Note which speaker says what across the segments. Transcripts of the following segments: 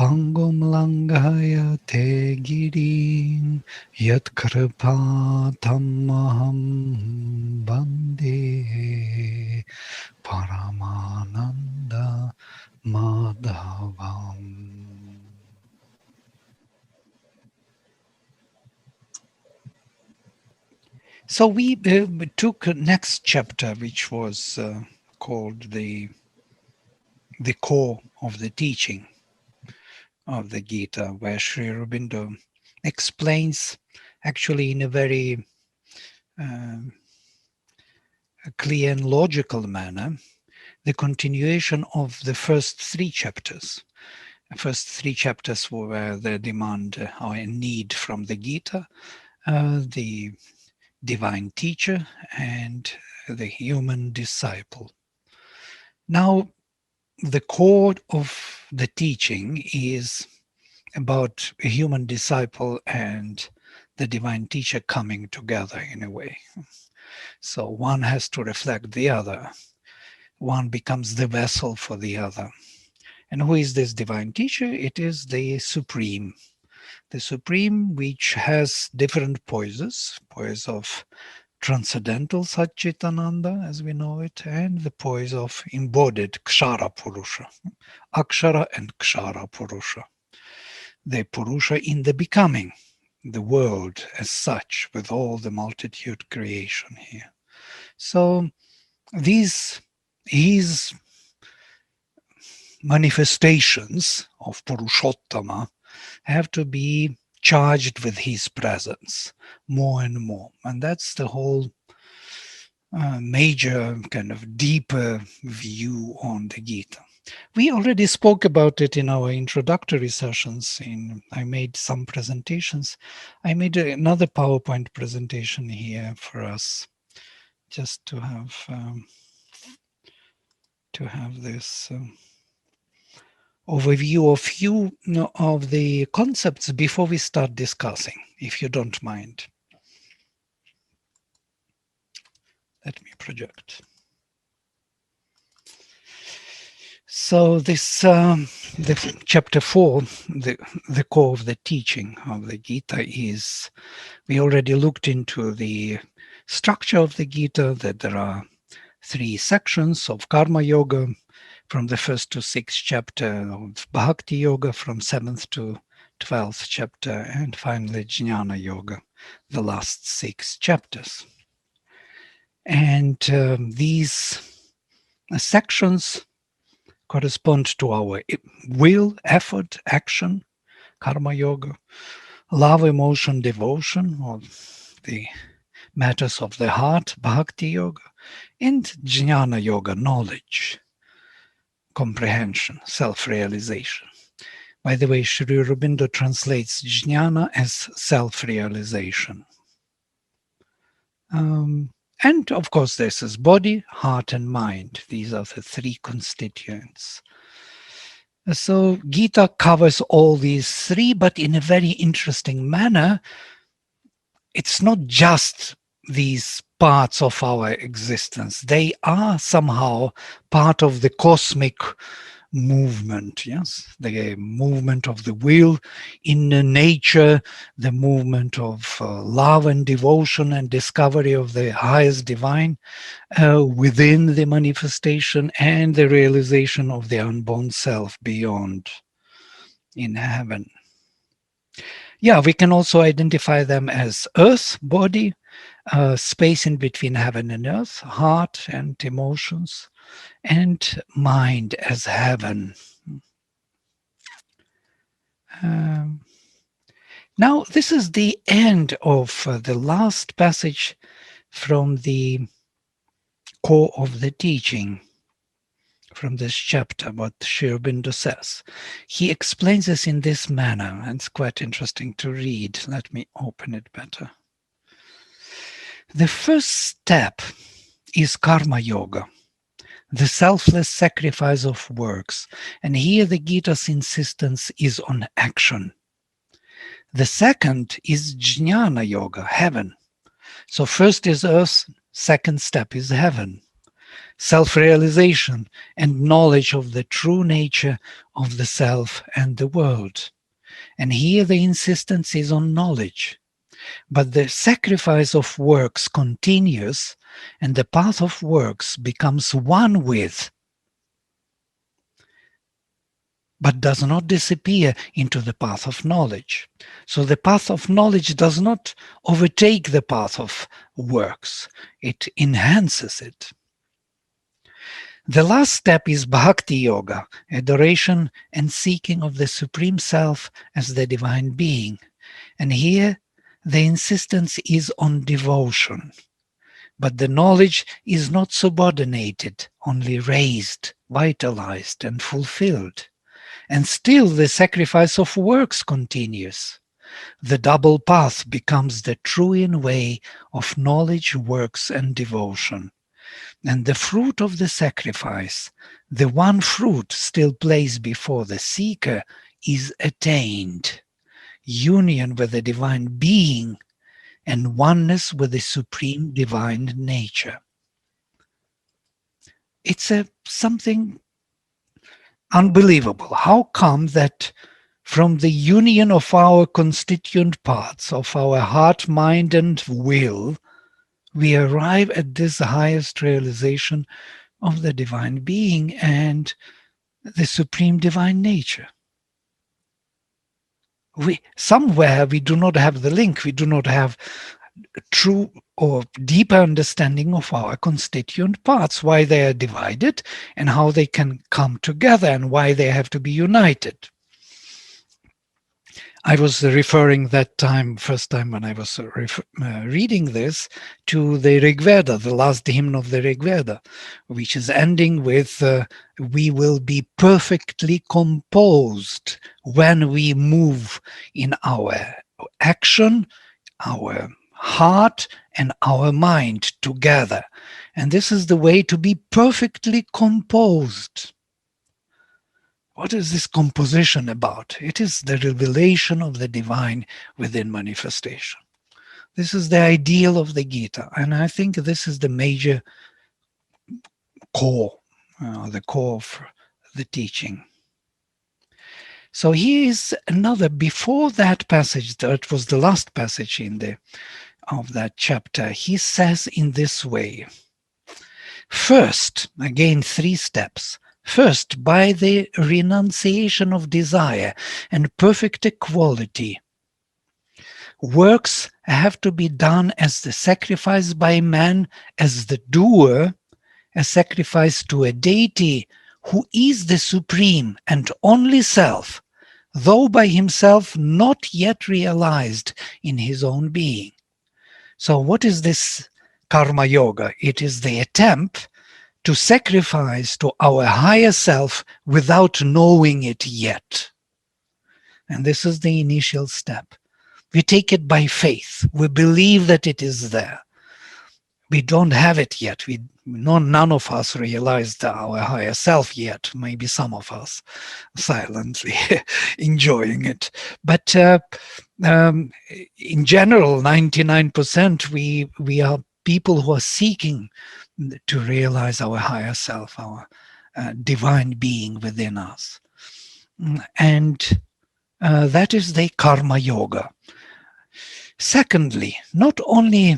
Speaker 1: Pangum langaya te girim yat kripatamaham bande Paramananda Madhavam. So we took next chapter, which was called the core of the teaching of the Gita, where Sri Aurobindo explains, actually in a very clear and logical manner, the continuation of the first three chapters. The first three chapters were the demand or a need from the Gita, the divine teacher, and the human disciple. Now, the core of the teaching is about a human disciple and the divine teacher coming together in a way. So one has to reflect the other. One becomes the vessel for the other. And who is this divine teacher? It is the Supreme. The Supreme, which has different poises, poise of transcendental Satchitananda, as we know it, and the poise of embodied Kshara Purusha, Akshara and Kshara Purusha. The Purusha in the becoming, the world as such, with all the multitude creation here. So these manifestations of Purushottama have to be charged with his presence more and more. And that's the whole major kind of deeper view on the Gita. We already spoke about it in our introductory sessions. I made some presentations. I made another PowerPoint presentation here for us, just to have this overview of few of the concepts before we start discussing, if you don't mind. Let me project. So this, the chapter 4, the core of the teaching of the Gita is, we already looked into the structure of the Gita, that there are 3 sections of Karma Yoga, from the 1st to 6th chapter, of Bhakti Yoga from 7th to 12th chapter, and finally Jnana Yoga, the last 6 chapters. And these sections correspond to our will, effort, action, Karma Yoga, love, emotion, devotion, or the matters of the heart, Bhakti Yoga, and Jnana Yoga, knowledge, comprehension, self-realization. By the way, Sri Aurobindo translates Jnana as self-realization. And of course, this is body, heart, and mind. These are the 3 constituents. So Gita covers all these 3, but in a very interesting manner. It's not just these parts of our existence. They are somehow part of the cosmic movement, yes, the movement of the will in nature, the movement of love and devotion and discovery of the highest divine within the manifestation, and the realization of the unborn self beyond in heaven. Yeah, we can also identify them as earth, body, space in between heaven and earth, heart and emotions, and mind as heaven. Now, this is the end of the last passage from the core of the teaching, from this chapter, what Sri Aurobindo says. He explains this in this manner, and it's quite interesting to read. Let me open it better. The first step is Karma Yoga, the selfless sacrifice of works, and here the Gita's insistence is on action. The second is Jnana Yoga, heaven. So first is earth, second step is heaven. self-realization, and knowledge of the true nature of the self and the world. And here the insistence is on knowledge. But the sacrifice of works continues, and the path of works becomes one with, but does not disappear into the path of knowledge. So the path of knowledge does not overtake the path of works, it enhances it. The last step is Bhakti Yoga, adoration and seeking of the Supreme Self as the Divine Being. And here the insistence is on devotion. But the knowledge is not subordinated, only raised, vitalized, and fulfilled. And still the sacrifice of works continues. The double path becomes the true way of knowledge, works, and devotion. And the fruit of the sacrifice, the one fruit still placed before the seeker, is attained. Union with the Divine Being and oneness with the Supreme Divine Nature. It's something unbelievable. How come that from the union of our constituent parts, of our heart, mind, and will, we arrive at this highest realization of the Divine Being and the Supreme Divine Nature? Somewhere we do not have the link, we do not have true or deeper understanding of our constituent parts, why they are divided and how they can come together and why they have to be united. I was referring that time, first time when I was reading this, to the Rig Veda, the last hymn of the Rig Veda, which is ending with, we will be perfectly composed when we move in our action, our heart, and our mind together. And this is the way to be perfectly composed. What is this composition about? It is the revelation of the divine within manifestation. This is the ideal of the Gita, and I think this is the major core, the core of the teaching. So here is another, before that passage, that was the last passage of that chapter, he says in this way. First, again, 3 steps. First, by the renunciation of desire and perfect equality, works have to be done as the sacrifice by man, as the doer, a sacrifice to a deity who is the supreme and only self, though by himself not yet realized in his own being. So what is this karma yoga? It is the attempt to sacrifice to our higher self without knowing it yet. And this is the initial step. We take it by faith. We believe that it is there. We don't have it yet. None of us realized our higher self yet. Maybe some of us silently enjoying it. But in general, 99% we are people who are seeking to realize our higher self, our divine being within us. And that is the karma yoga. Secondly, not only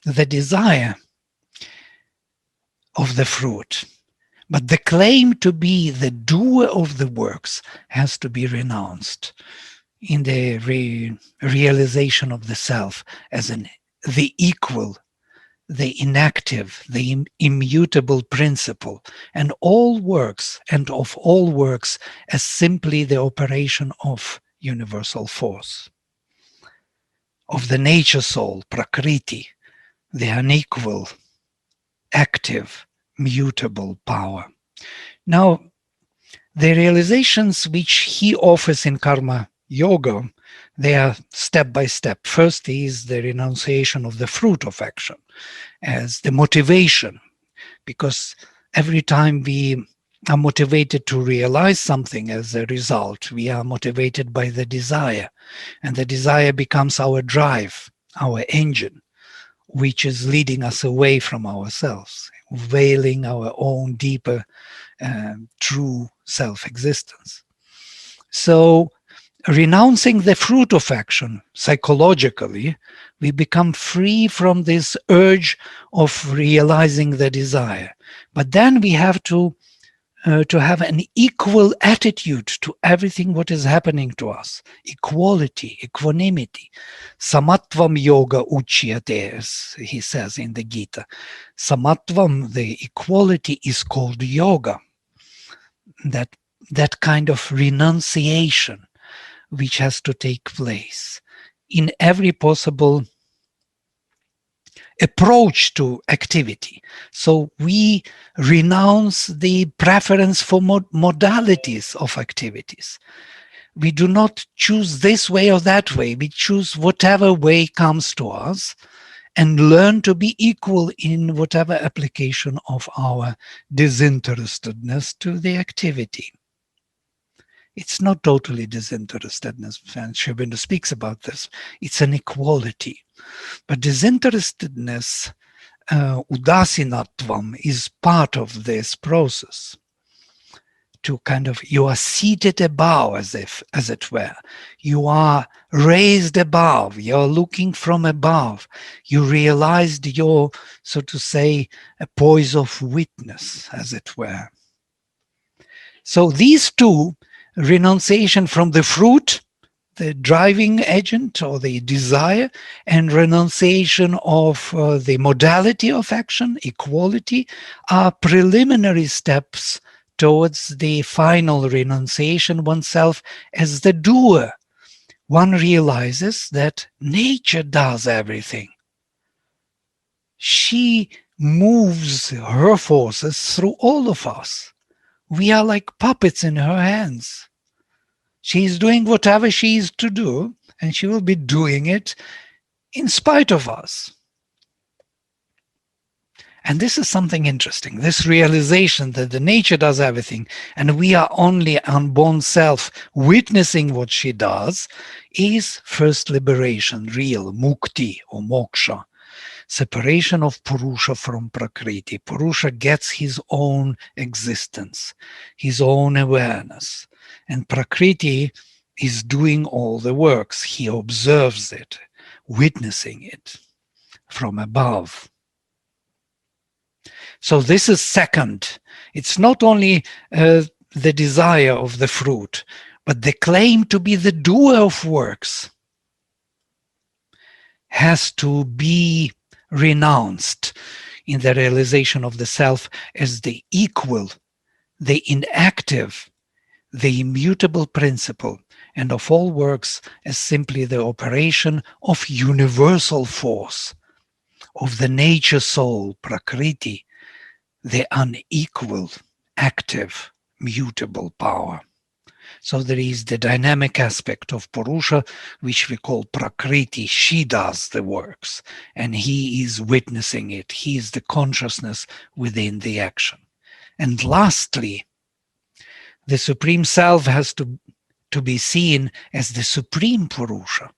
Speaker 1: the desire of the fruit, but the claim to be the doer of the works has to be renounced in the realization of the self as the equal, the inactive, the immutable principle, and all works, and of all works as simply the operation of universal force, of the nature soul, prakriti, the unequal, active, mutable power. Now, the realizations which he offers in karma yoga, they are step by step. First is the renunciation of the fruit of action as the motivation, because every time we are motivated to realize something as a result, we are motivated by the desire, and the desire becomes our drive, our engine, which is leading us away from ourselves, veiling our own deeper true self-existence. So renouncing the fruit of action psychologically, we become free from this urge of realizing the desire. But then we have to have an equal attitude to everything what is happening to us. Equality, equanimity. Samatvam yoga uchyate, as he says in the Gita. Samatvam, the equality, is called yoga. That kind of renunciation which has to take place in every possible approach to activity. So we renounce the preference for modalities of activities. We do not choose this way or that way. We choose whatever way comes to us and learn to be equal in whatever application of our disinterestedness to the activity. It's not totally disinterestedness, and Sri Aurobindo speaks about this. It's an equality. But disinterestedness, udasinatvam, is part of this process. To kind of, you are seated above, as it were. You are raised above. You're looking from above. You realized your, so to say, a poise of witness, as it were. So these two, renunciation from the fruit, the driving agent or the desire, and renunciation of the modality of action, equality, are preliminary steps towards the final renunciation oneself as the doer. One realizes that nature does everything. She moves her forces through all of us. We are like puppets in her hands. She's doing whatever she is to do, and she will be doing it in spite of us. And this is something interesting, this realization that the nature does everything, and we are only unborn self witnessing what she does, is first liberation, real mukti or moksha. Separation of Purusha from Prakriti. Purusha gets his own existence, his own awareness. And Prakriti is doing all the works. He observes it, witnessing it from above. So this is second. It's not only the desire of the fruit, but the claim to be the doer of works has to be renounced in the realization of the self as the equal, the inactive, the immutable principle, and of all works as simply the operation of universal force, of the nature soul, Prakriti, the unequal, active, mutable power. So there is the dynamic aspect of Purusha, which we call Prakriti. She does the works, and he is witnessing it. He is the consciousness within the action. And lastly, the Supreme Self has to be seen as the Supreme Purusha,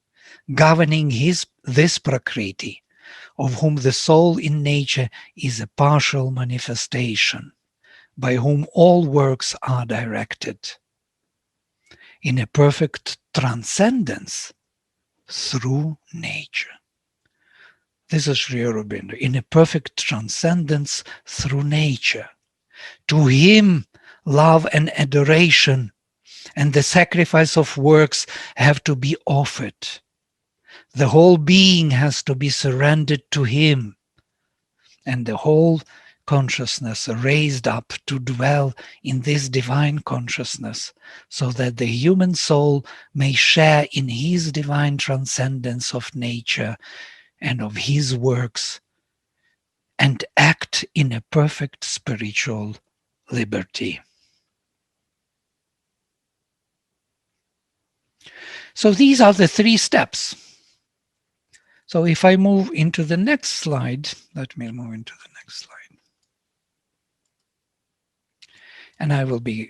Speaker 1: governing this Prakriti, of whom the soul in nature is a partial manifestation, by whom all works are directed, in a perfect transcendence through nature. This is Sri Aurobindo, in a perfect transcendence through nature. To him, love and adoration and the sacrifice of works have to be offered. The whole being has to be surrendered to him, and the whole consciousness raised up to dwell in this divine consciousness, so that the human soul may share in his divine transcendence of nature and of his works, and act in a perfect spiritual liberty. So these are the three steps. So if I move into the next slide, let me move into the next slide. And I will be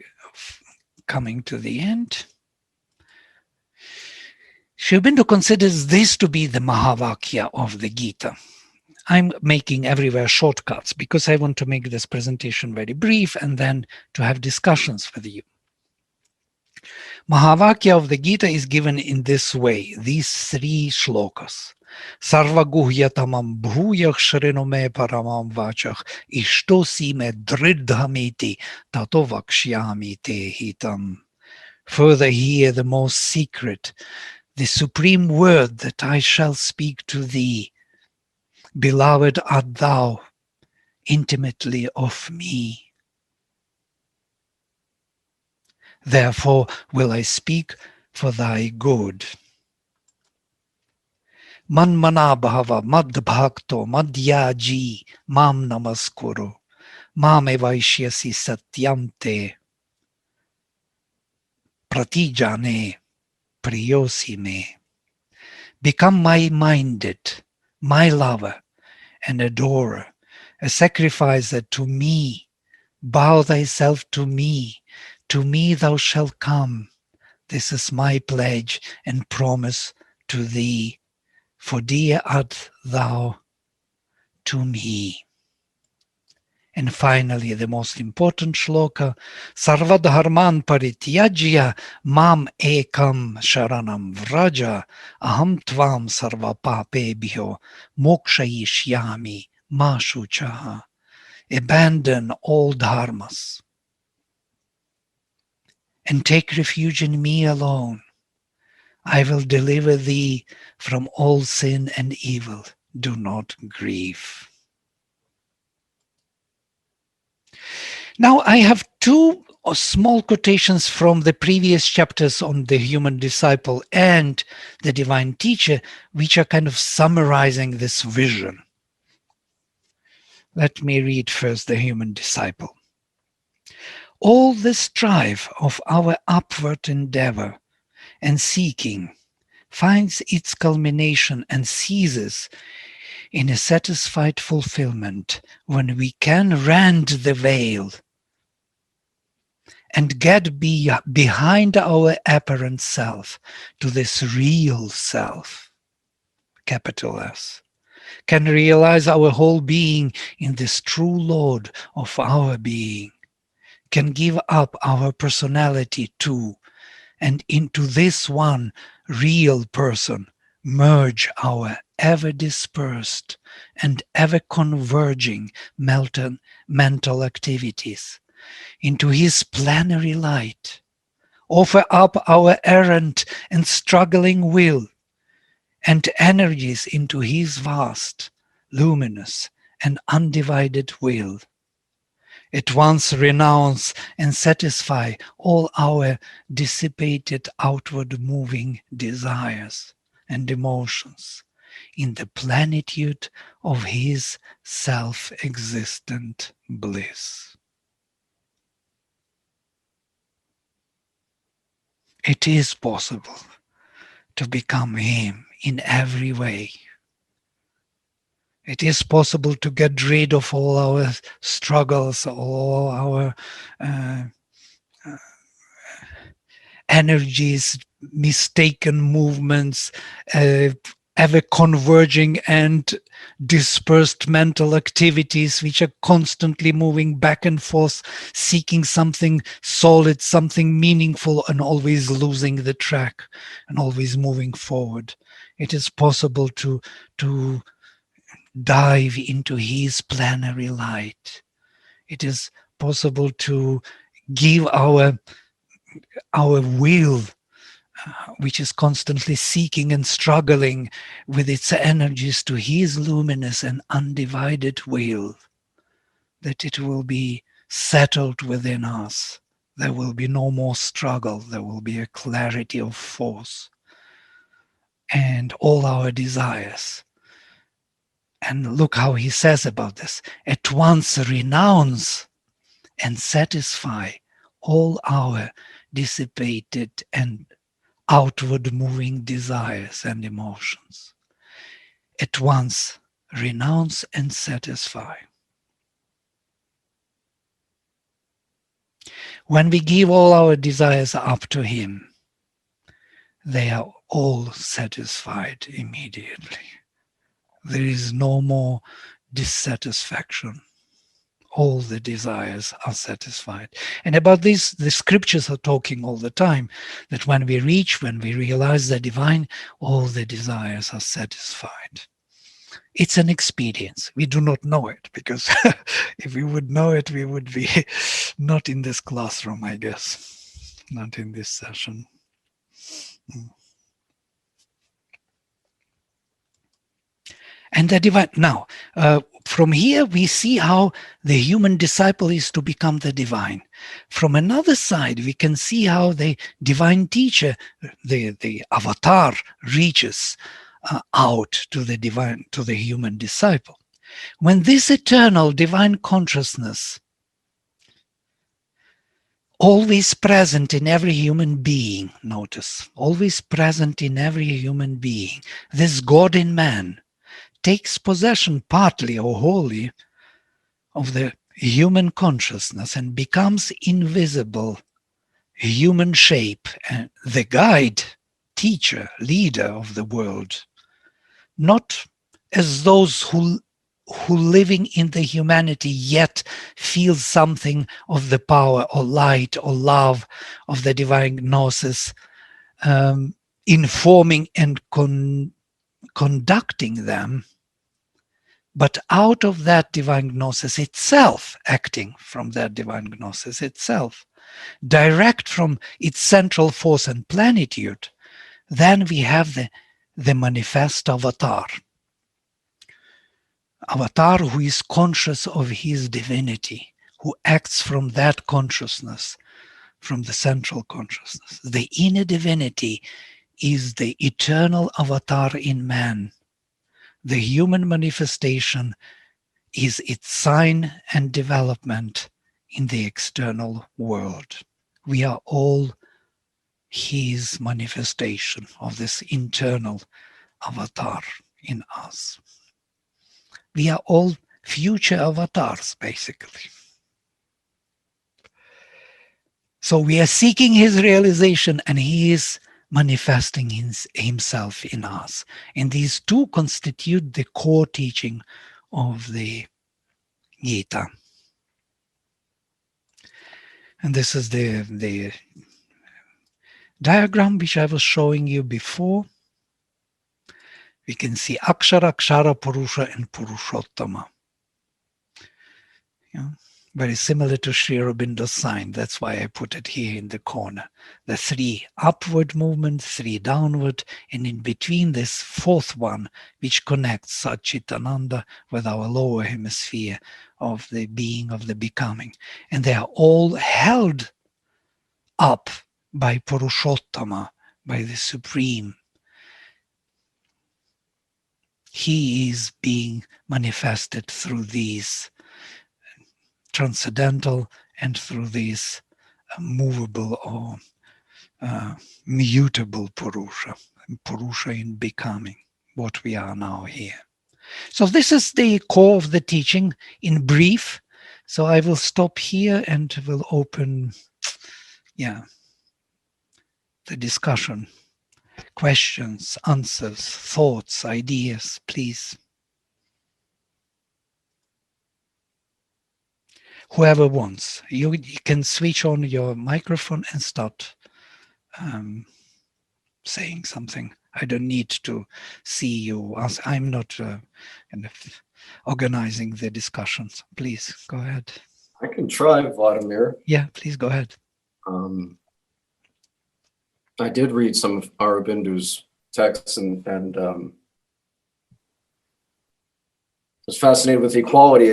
Speaker 1: coming to the end. Sri Aurobindo considers this to be the Mahavakya of the Gita. I'm making everywhere shortcuts because I want to make this presentation very brief and then to have discussions with you. Mahavakya of the Gita is given in this way, these 3 shlokas. Sarva guhyatamam bhuyah shrinome paramam vachach ishtosi me dridhamiti tato vakshyami te hitam. Further hear the most secret, the supreme word that I shall speak to thee. Beloved art thou intimately of me. Therefore will I speak for thy good. Manmana bhava madbhakto madhyaji mam namaskuru mam evaishyasi satyante pratijane priyosi me. Become my minded, my lover and adorer, a sacrificer to me. Bow thyself to me thou shalt come. This is my pledge and promise to thee, for dear art thou to me. And finally, the most important shloka, Sarvadharman parityajya mam ekam sharanam vraja aham tvam sarva papebhyo mokshayishyami ma shuchaha. Abandon all dharmas and take refuge in me alone. I will deliver thee from all sin and evil. Do not grieve. Now I have 2 small quotations from the previous chapters on the human disciple and the divine teacher, which are kind of summarizing this vision. Let me read first the human disciple. All the strife of our upward endeavor and seeking finds its culmination and ceases in a satisfied fulfillment when we can rend the veil and get behind our apparent self to this real self, capital S, can realize our whole being in this true Lord of our being, can give up our personality to, and into this one real person merge our ever dispersed and ever converging mental activities into his plenary light, offer up our errant and struggling will and energies into his vast, luminous and undivided will. At once renounce and satisfy all our dissipated outward moving desires and emotions in the plenitude of his self-existent bliss. It is possible to become him in every way. It is possible to get rid of all our struggles, all our energies, mistaken movements, ever converging and dispersed mental activities which are constantly moving back and forth, seeking something solid, something meaningful, and always losing the track and always moving forward. It is possible to dive into his plenary light. It is possible to give our will, which is constantly seeking and struggling with its energies, to his luminous and undivided will, that it will be settled within us. There will be no more struggle. There will be a clarity of force and all our desires. And look how he says about this. At once renounce and satisfy all our dissipated and outward moving desires and emotions. At once renounce and satisfy. When we give all our desires up to him, they are all satisfied immediately. There is no more dissatisfaction. All the desires are satisfied. And about this, the scriptures are talking all the time, that when we realize the divine, all the desires are satisfied. It's an experience. We do not know it, because if we would know it, we would be not in this classroom, I guess, not in this session. And the divine, now, from here we see how the human disciple is to become the divine. From another side, we can see how the divine teacher, the avatar, reaches out to the divine, to the human disciple. When this eternal divine consciousness, always present in every human being, notice, always present in every human being, this God in man, takes possession partly or wholly of the human consciousness and becomes invisible, human shape, and the guide, teacher, leader of the world, not as those who living in the humanity yet feel something of the power or light or love of the divine gnosis, informing and conducting them, but out of that divine gnosis itself, acting from that divine gnosis itself, direct from its central force and plenitude, then we have the manifest avatar. Avatar who is conscious of his divinity, who acts from that consciousness, from the central consciousness. The inner divinity is the eternal avatar in man. The human manifestation is its sign and development in the external world. We are all his manifestation of this internal avatar in us. We are all future avatars, basically. So we are seeking his realization, and he is manifesting himself in us. And these two constitute the core teaching of the Gita. And this is the diagram which I was showing you before. We can see Akshara, Kshara, Purusha, and Purushottama. Yeah. Very similar to Sri Aurobindo's sign. That's why I put it here in the corner. The 3 upward movements, 3 downward, and in between this 4th one, which connects Satchitananda with our lower hemisphere of the being, of the becoming. And they are all held up by Purushottama, by the Supreme. He is being manifested through these transcendental and through these movable or mutable Purusha, Purusha in becoming, what we are now here. So this is the core of the teaching in brief. So I will stop here and will open, the discussion. Questions, answers, thoughts, ideas, please. Whoever wants, you can switch on your microphone and start saying something. I don't need to see you. I'm not organizing the discussions. Please go ahead.
Speaker 2: I can try, Vladimir.
Speaker 1: Yeah, please go ahead.
Speaker 2: I did read some of Aurobindo's texts and was fascinated with equality.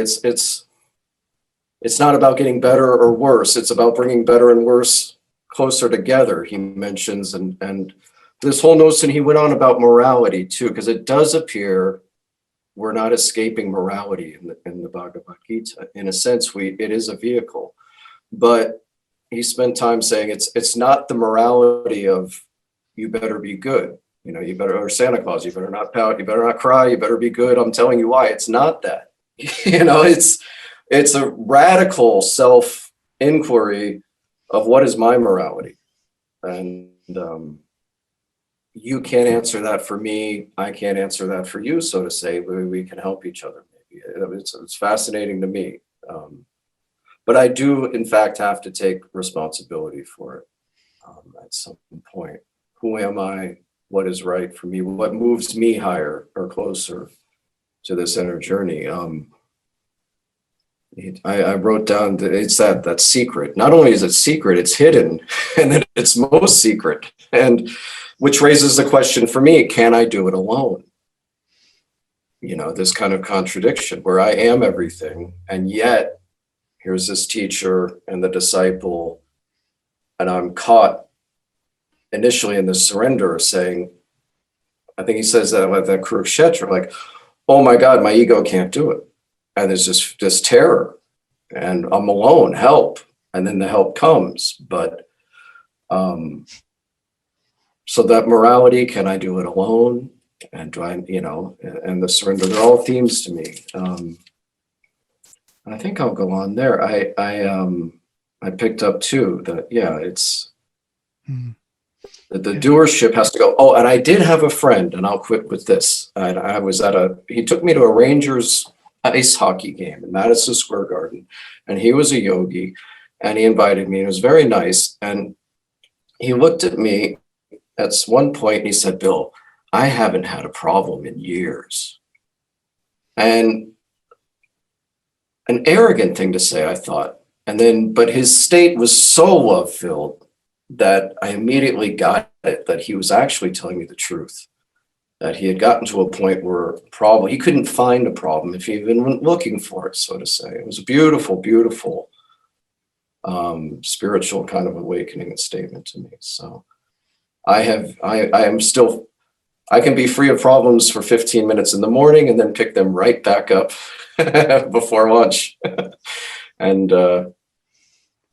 Speaker 2: It's not about getting better or worse. It's about bringing better and worse closer together, he mentions. And this whole notion, he went on about morality too, because it does appear we're not escaping morality in the Bhagavad Gita. In a sense, it is a vehicle. But he spent time saying it's not the morality of you better be good. You better, or Santa Claus, you better not pout, you better not cry, you better be good. I'm telling you why. It's not that. It's a radical self-inquiry of what is my morality. And you can't answer that for me. I can't answer that for you, so to say. We can help each other. Maybe it's fascinating to me. But I do, in fact, have to take responsibility for it at some point. Who am I? What is right for me? What moves me higher or closer to this inner journey? I wrote down that it's that secret. Not only is it secret, it's hidden, and then it's most secret. And which raises the question for me, can I do it alone? You know, this kind of contradiction where I am everything, and yet here's this teacher and the disciple, and I'm caught initially in the surrender saying, I think he says that with that Kurukshetra, like, oh my God, my ego can't do it. And there's just this terror, and I'm alone, help. And then the help comes. But so that morality, can I do it alone? And do I, you know, and the surrender, they're all themes to me. I think I'll go on there. I picked up too that, yeah, it's the doership has to go. Oh, and I did have a friend, and I'll quit with this. I was he took me to a Rangers ice hockey game in Madison Square Garden, and he was a yogi, and he invited me, and it was very nice. And he looked at me at one point and he said, Bill, I haven't had a problem in years. And an arrogant thing to say, I thought. And then, but his state was so love-filled that I immediately got it, that he was actually telling me the truth. That he had gotten to a point where he couldn't find a problem if he even went looking for it, so to say. It was a beautiful, beautiful spiritual kind of awakening and statement to me. So I can be free of problems for 15 minutes in the morning and then pick them right back up before lunch. And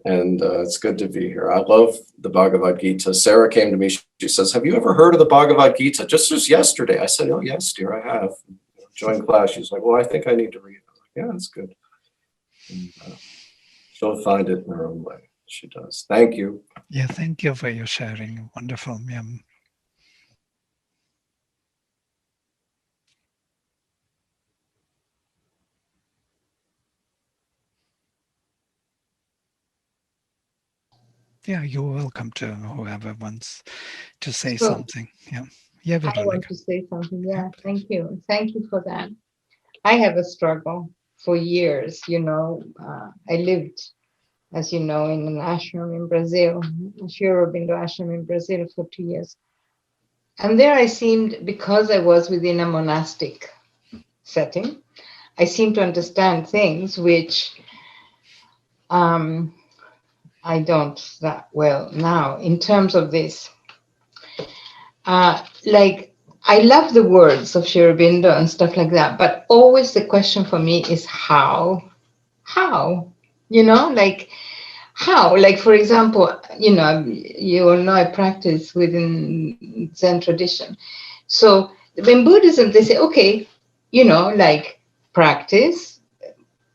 Speaker 2: it's good to be here. I love the Bhagavad Gita. Sarah came to me. She says, have you ever heard of the Bhagavad Gita? Just yesterday. I said, oh, yes, dear, I have. Joined class. She's like, well, I think I need to read it. I'm like, yeah, that's good. And, she'll find it in her own way. She does. Thank you.
Speaker 1: Yeah, thank you for your sharing. Wonderful. Yeah. Yeah, you're welcome to whoever wants to say something. Yeah. Yeah,
Speaker 3: I want to say something. Yeah, thank you. Thank you for that. I have a struggle for years. You know, I lived, as you know, in an ashram in Brazil, Sri Aurobindo ashram in Brazil for 2 years. And there I seemed, because I was within a monastic setting, I seemed to understand things which I don't that well now in terms of this. Like, I love the words of Sri Aurobindo and stuff like that, but always the question for me is how, you know, like how, like, for example, you know, you all know I practice within Zen tradition. So in Buddhism, they say, okay, you know, like practice.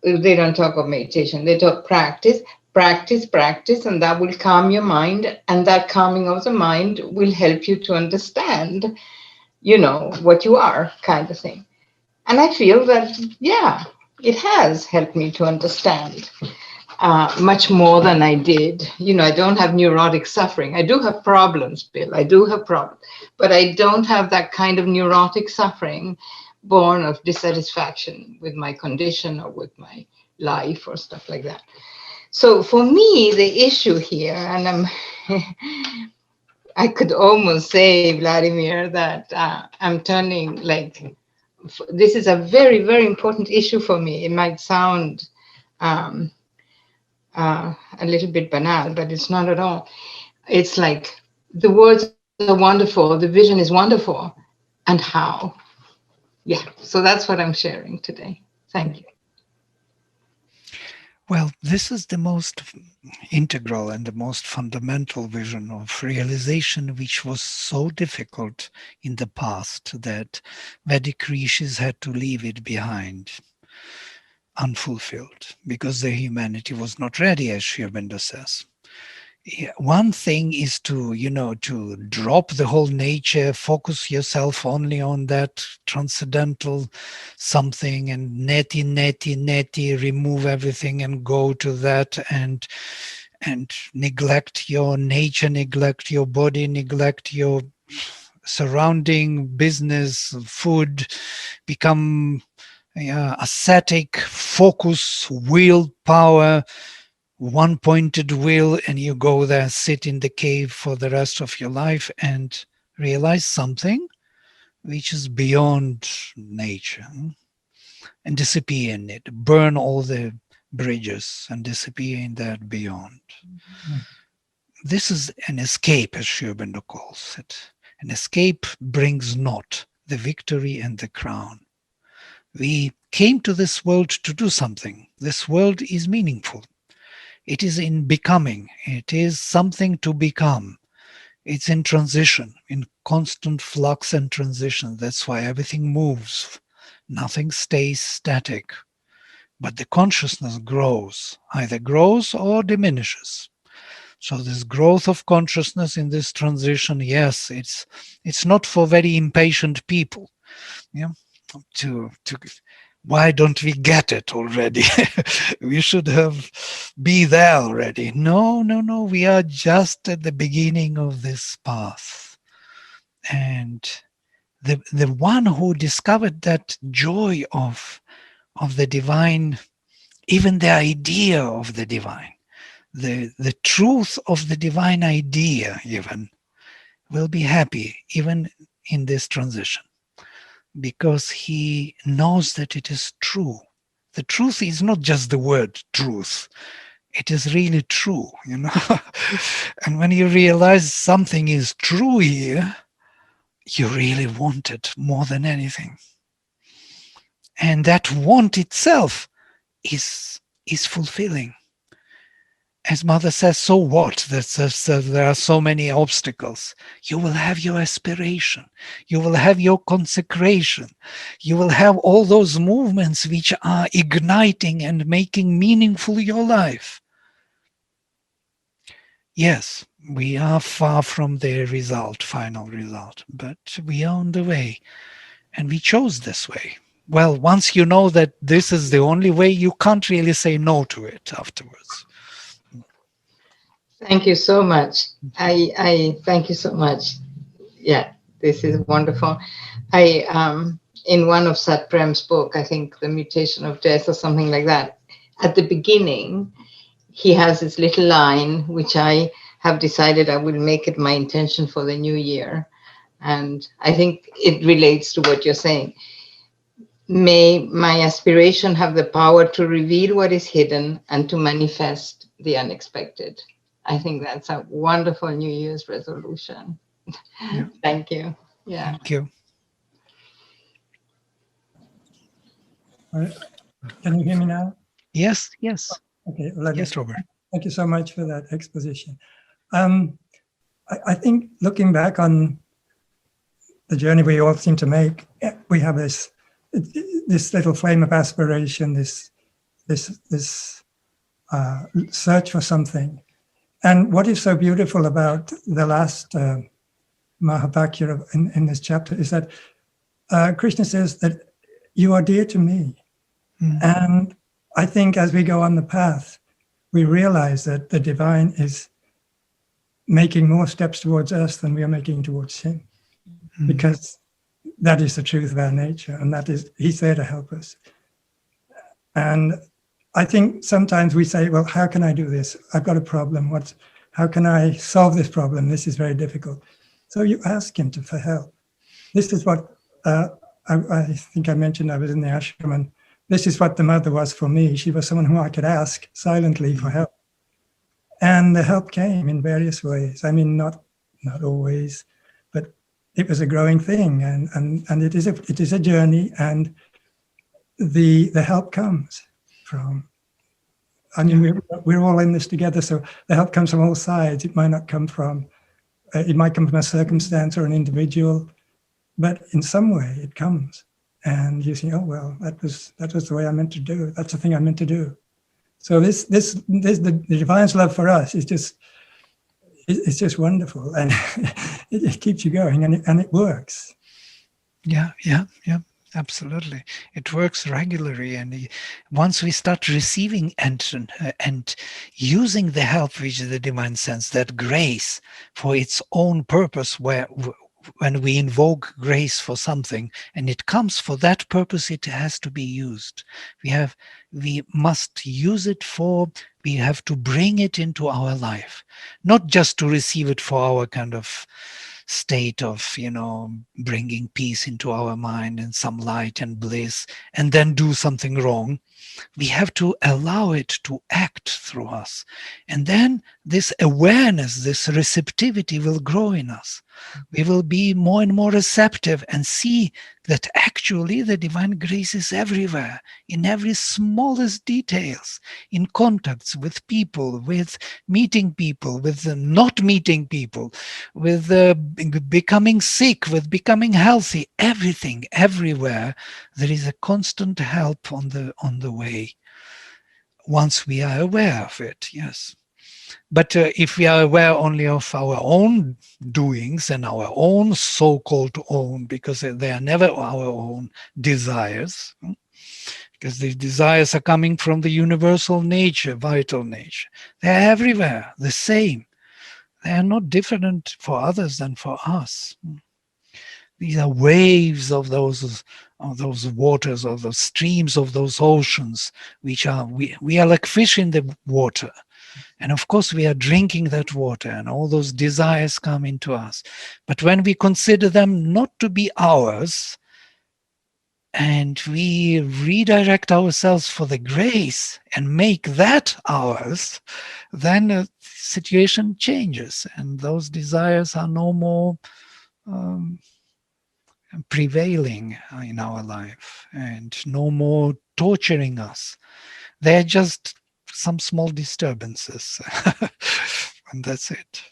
Speaker 3: They don't talk of meditation. They talk practice, and that will calm your mind. And that calming of the mind will help you to understand, you know, what you are, kind of thing. And I feel that, yeah, it has helped me to understand much more than I did. You know, I don't have neurotic suffering. I do have problems, Bill. I do have problems. But I don't have that kind of neurotic suffering born of dissatisfaction with my condition or with my life or stuff like that. So for me, the issue here, and I could almost say, Vladimir, that I'm turning, like, this is a very, very important issue for me. It might sound a little bit banal, but it's not at all. It's like the words are wonderful, the vision is wonderful, and how? Yeah, so that's what I'm sharing today. Thank you.
Speaker 1: Well, this is the most integral and the most fundamental vision of realization, which was so difficult in the past that Vedic rishis had to leave it behind, unfulfilled, because the humanity was not ready, as Sri Aurobindo says. one thing is to, to drop the whole nature, focus yourself only on that transcendental something, and neti, remove everything and go to that, and neglect your nature, neglect your body, neglect your surrounding, business, food, become ascetic, focus, willpower, one-pointed will, and you go there, sit in the cave for the rest of your life and realize something which is beyond nature, and disappear in it, burn all the bridges and disappear in that beyond. This is an escape, as Sri Aurobindo calls it. An escape brings not the victory and the crown. We came to this world to do something. This world is meaningful. It is in becoming. It is something to become. It's in transition, in constant flux and transition. That's why everything moves. Nothing stays static. But the consciousness grows, either grows or diminishes. So this growth of consciousness in this transition, yes, it's not for very impatient people. Yeah, why don't we get it already? We should be there already. No. We are just at the beginning of this path. And the one who discovered that joy of the divine, even the idea of the divine, the truth of the divine idea even, will be happy even in this transition, because he knows that it is true. The truth is not just the word truth. It is really true, And when you realize something is true here, you really want it more than anything. And that want itself is fulfilling. As Mother says, so what? There are so many obstacles. You will have your aspiration. You will have your consecration. You will have all those movements which are igniting and making meaningful your life. Yes, we are far from the final result, but we are on the way. And we chose this way. Well, once you know that this is the only way, you can't really say no to it afterwards.
Speaker 3: Thank you so much. I thank you so much. Yeah, this is wonderful. In one of Sat Prem's book, I think The Mutation of Death or something like that, at the beginning, he has this little line, which I have decided I will make it my intention for the new year. And I think it relates to what you're saying. May my aspiration have the power to reveal what is hidden and to manifest the unexpected. I think that's a wonderful New Year's resolution. Yeah. Thank you. Yeah.
Speaker 1: Thank you.
Speaker 4: Can you hear me now?
Speaker 1: Yes.
Speaker 4: Okay. Well,
Speaker 1: yes, Robert.
Speaker 4: Thank you so much for that exposition. I think looking back on the journey we all seem to make, we have this little flame of aspiration, this search for something. And what is so beautiful about the last Mahavakya in this chapter is that Krishna says that you are dear to me. And I think as we go on the path, we realize that the divine is making more steps towards us than we are making towards him, because that is the truth of our nature, and that is, he's there to help us. And I think sometimes we say, well, how can I do this? I've got a problem. How can I solve this problem? This is very difficult. So you ask him for help. This is what I think I mentioned. I was in the ashram, and this is what the mother was for me. She was someone who I could ask silently for help. And the help came in various ways. I mean, not always, but it was a growing thing, and it is a journey, and the help comes from. I mean, we're all in this together, so the help comes from all sides. It might not come from, it might come from a circumstance or an individual, but in some way it comes, and you think, oh well, that was the way I meant to do it. That's the thing I meant to do. So the divine's love for us is just it's just wonderful, and it keeps you going, and it works.
Speaker 1: Yeah. Absolutely, it works regularly, and once we start receiving and using the help which the divine sends, that grace for its own purpose, when we invoke grace for something and it comes for that purpose, it has to be used. We must use it we have to bring it into our life, not just to receive it for our kind of state of, bringing peace into our mind and some light and bliss, and then do something wrong. We have to allow it to act through us. And then this awareness, this receptivity will grow in us. We will be more and more receptive and see that actually the divine grace is everywhere, in every smallest details, in contacts with people, with meeting people, with not meeting people, with becoming sick, with becoming healthy, everything, everywhere. There is a constant help on the way, once we are aware of it, yes. But if we are aware only of our own doings and our own so-called own, because they are never our own desires, because the desires are coming from the universal nature, vital nature. They are everywhere, the same. They are not different for others than for us. These are waves of those waters, of those streams, of those oceans, which are, we are like fish in the water. And of course, we are drinking that water, and all those desires come into us. But when we consider them not to be ours, and we redirect ourselves for the grace and make that ours, then the situation changes, and those desires are no more prevailing in our life and no more torturing us. They're just some small disturbances, and that's it.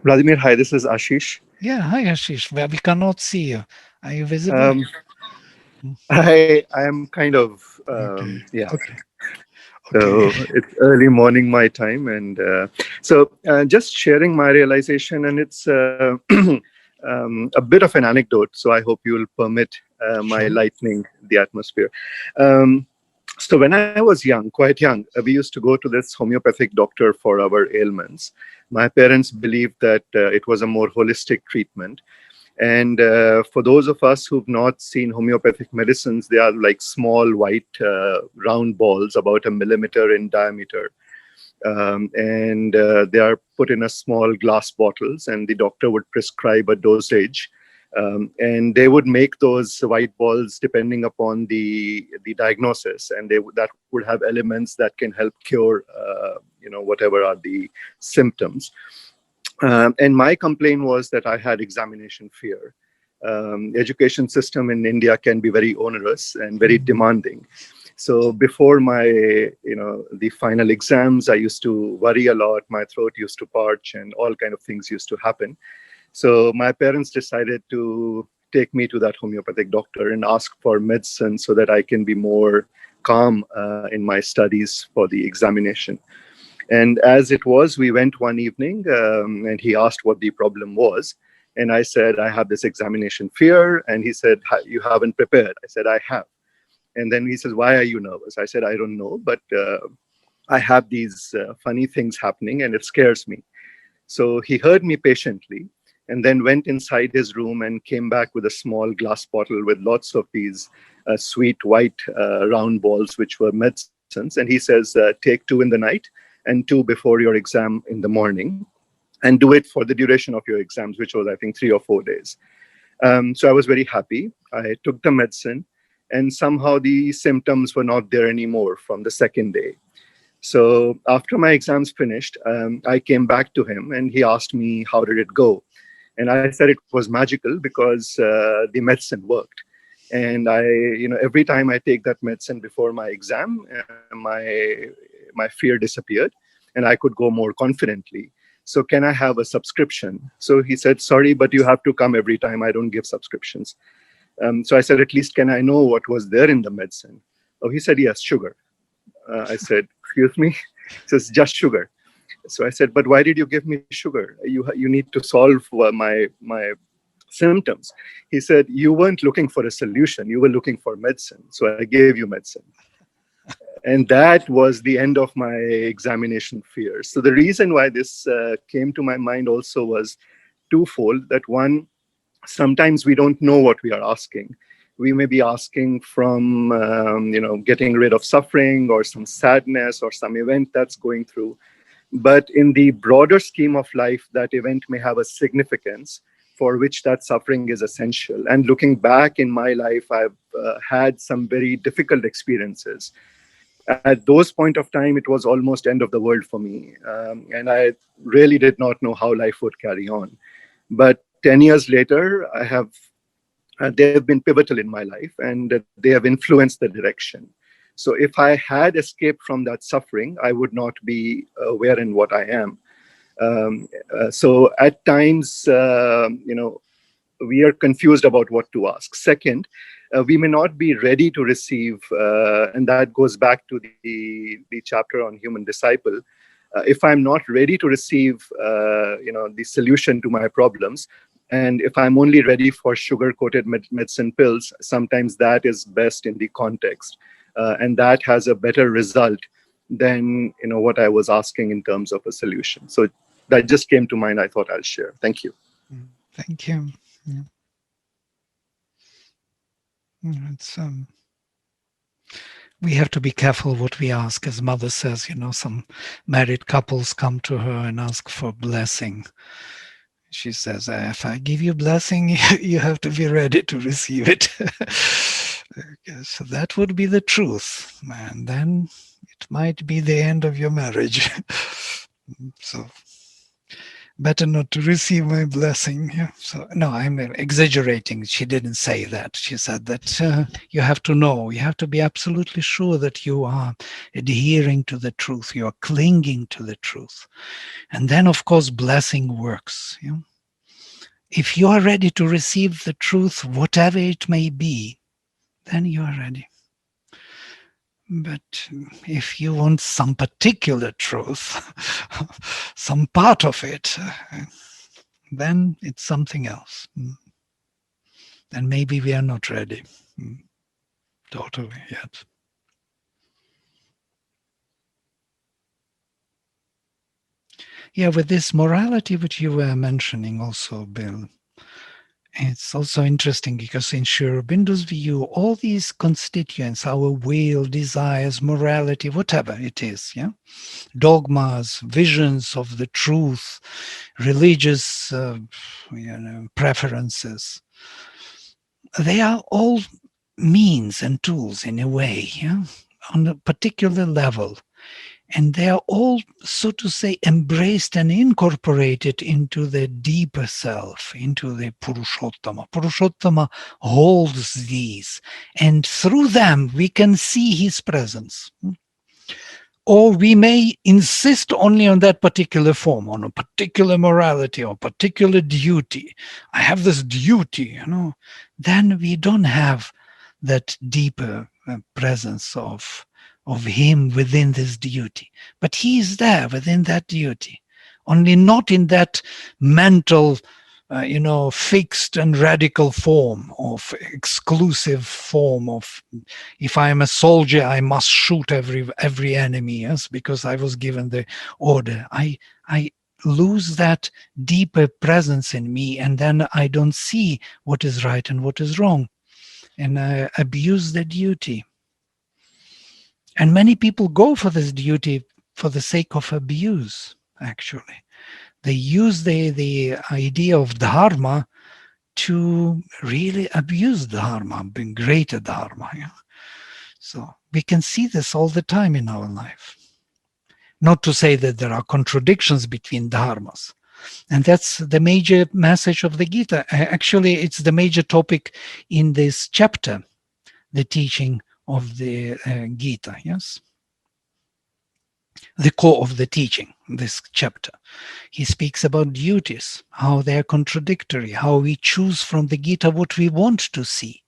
Speaker 5: Vladimir, hi, this is Ashish.
Speaker 1: Yeah, hi Ashish. Well, we cannot see you. Are you visible?
Speaker 5: I am kind of, yeah.
Speaker 1: Okay.
Speaker 5: So it's early morning my time, and just sharing my realization, and it's a bit of an anecdote. So I hope you will permit my lightening the atmosphere. So when I was young, quite young, we used to go to this homeopathic doctor for our ailments. My parents believed that it was a more holistic treatment. And for those of us who've not seen homeopathic medicines, they are like small white round balls about 1 millimeter in diameter. And they are put in a small glass bottles, and the doctor would prescribe a dosage. And they would make those white balls depending upon the diagnosis, and that would have elements that can help cure, whatever are the symptoms. And my complaint was that I had examination fear. Education system in India can be very onerous and very demanding. So before my, the final exams, I used to worry a lot. My throat used to parch, and all kind of things used to happen. So my parents decided to take me to that homeopathic doctor and ask for medicine so that I can be more calm in my studies for the examination. And as it was, we went one evening and he asked what the problem was. And I said, I have this examination fear. And he said, you haven't prepared. I said, I have. And then he says, why are you nervous? I said, I don't know, but I have these funny things happening and it scares me. So he heard me patiently and then went inside his room and came back with a small glass bottle with lots of these sweet white round balls, which were medicines. And he says, take 2 in the night and 2 before your exam in the morning, and do it for the duration of your exams, which was, I think, 3 or 4 days. So I was very happy. I took the medicine, and somehow the symptoms were not there anymore from the second day. So after my exams finished, I came back to him, and he asked me, how did it go? And I said it was magical because the medicine worked. And every time I take that medicine before my exam, my fear disappeared and I could go more confidently. So can I have a subscription? So he said, sorry, but you have to come every time. I don't give subscriptions. So I said, at least can I know what was there in the medicine? Oh, he said, yes, sugar. I said, excuse me? says, just sugar. So I said, but why did you give me sugar? You need to solve my symptoms. He said, you weren't looking for a solution. You were looking for medicine. So I gave you medicine. And that was the end of my examination fears. So the reason why this came to my mind also was twofold. That one, sometimes we don't know what we are asking. We may be asking from, getting rid of suffering or some sadness or some event that's going through. But in the broader scheme of life, that event may have a significance for which that suffering is essential. And looking back in my life, I've had some very difficult experiences. At those point of time, it was almost end of the world for me. And I really did not know how life would carry on. But 10 years later, they have been pivotal in my life, and they have influenced the direction. So if I had escaped from that suffering, I would not be where and what I am. So at times, we are confused about what to ask. Second, we may not be ready to receive, and that goes back to the chapter on human disciple. If I'm not ready to receive, the solution to my problems, and if I'm only ready for sugar-coated medicine pills, sometimes that is best in the context, and that has a better result than what I was asking in terms of a solution. So that just came to mind. I thought I'll share. Thank you.
Speaker 1: Thank you. Yeah. It's we have to be careful what we ask. As Mother says, some married couples come to her and ask for blessing. She says, if I give you blessing, you have to be ready to receive it. So that would be the truth, and then it might be the end of your marriage. So better not to receive my blessing. Yeah. So no, I'm exaggerating. She didn't say that. She said that you have to know, you have to be absolutely sure that you are adhering to the truth, you are clinging to the truth. And then, of course, blessing works. Yeah? If you are ready to receive the truth, whatever it may be, then you are ready. But if you want some particular truth, some part of it, then it's something else. Then maybe we are not ready totally yet. Yeah, with this morality which you were mentioning also, Bill, it's also interesting because in Sri Aurobindo's view, all these constituents, our will, desires, morality, whatever it is, yeah, dogmas, visions of the truth, religious preferences, they are all means and tools in a way, yeah, on a particular level. And they are all, so to say, embraced and incorporated into the deeper self, into the Purushottama. Purushottama holds these, and through them we can see his presence. Or we may insist only on that particular form, on a particular morality or particular duty. I have this duty, Then we don't have that deeper presence of him within this duty. But he is there within that duty, only not in that mental, fixed and radical form of exclusive form of, if I am a soldier, I must shoot every enemy, yes, because I was given the order. I lose that deeper presence in me, and then I don't see what is right and what is wrong, and I abuse the duty. And many people go for this duty for the sake of abuse, actually. They use the idea of dharma to really abuse dharma, being greater dharma. Yeah? So we can see this all the time in our life. Not to say that there are contradictions between dharmas. And that's the major message of the Gita. Actually, it's the major topic in this chapter, the teaching of the Gita, yes? The core of the teaching, this chapter. He speaks about duties, how they are contradictory, how we choose from the Gita what we want to see,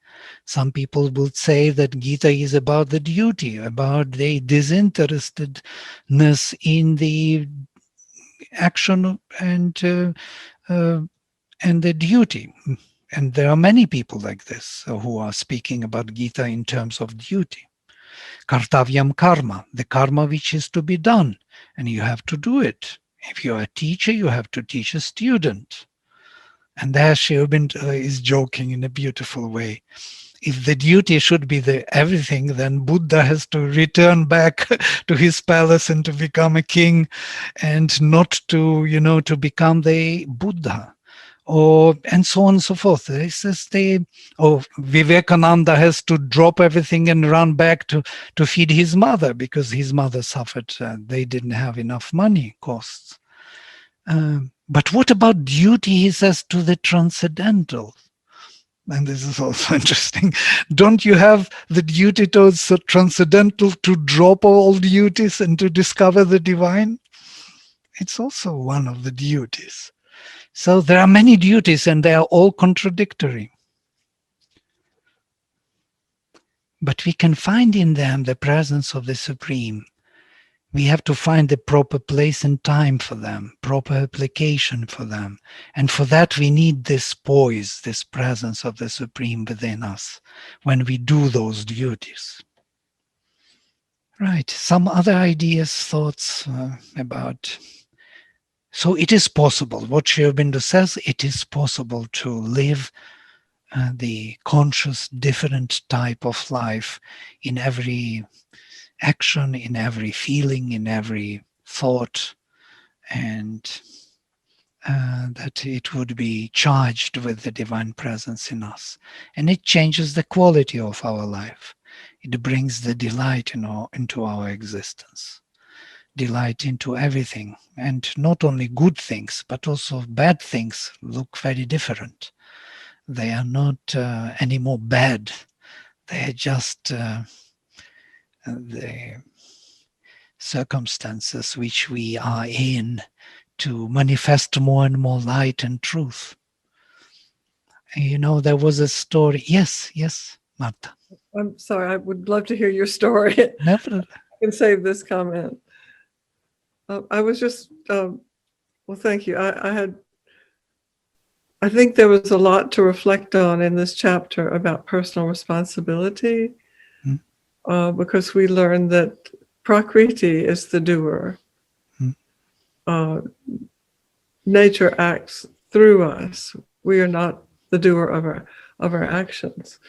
Speaker 1: Some people would say that Gita is about the duty, about the disinterestedness in the action and the duty. And there are many people like this who are speaking about Gita in terms of duty. Kartavyam karma, the karma which is to be done, and you have to do it. If you're a teacher, you have to teach a student. And there Sri Aurobindo is joking in a beautiful way. If the duty should be the everything, then Buddha has to return back to his palace and to become a king, and not to, to become the Buddha. And so on and so forth. This is Vivekananda has to drop everything and run back to feed his mother because his mother suffered. They didn't have enough money costs. But what about duty, he says, to the transcendental? And this is also interesting. Don't you have the duty towards the transcendental to drop all duties and to discover the divine? It's also one of the duties. So there are many duties and they are all contradictory. But we can find in them the presence of the Supreme. We have to find the proper place and time for them, proper application for them. And for that we need this poise, this presence of the Supreme within us when we do those duties. Right, some other ideas, thoughts about... So it is possible, what Sri Aurobindo says, it is possible to live the conscious, different type of life in every action, in every feeling, in every thought, and that it would be charged with the divine presence in us. And it changes the quality of our life. It brings the delight into our existence. Delight into everything, and not only good things but also bad things look very different. They are not anymore bad. They are just the circumstances which we are in to manifest more and more light and truth. And, there was a story. Yes, Marta.
Speaker 6: I'm sorry, I would love to hear your story.
Speaker 1: Definitely.
Speaker 6: I can save this comment. I was just, well, thank you. I think there was a lot to reflect on in this chapter about personal responsibility, because we learned that Prakriti is the doer. Nature acts through us. We are not the doer of our actions.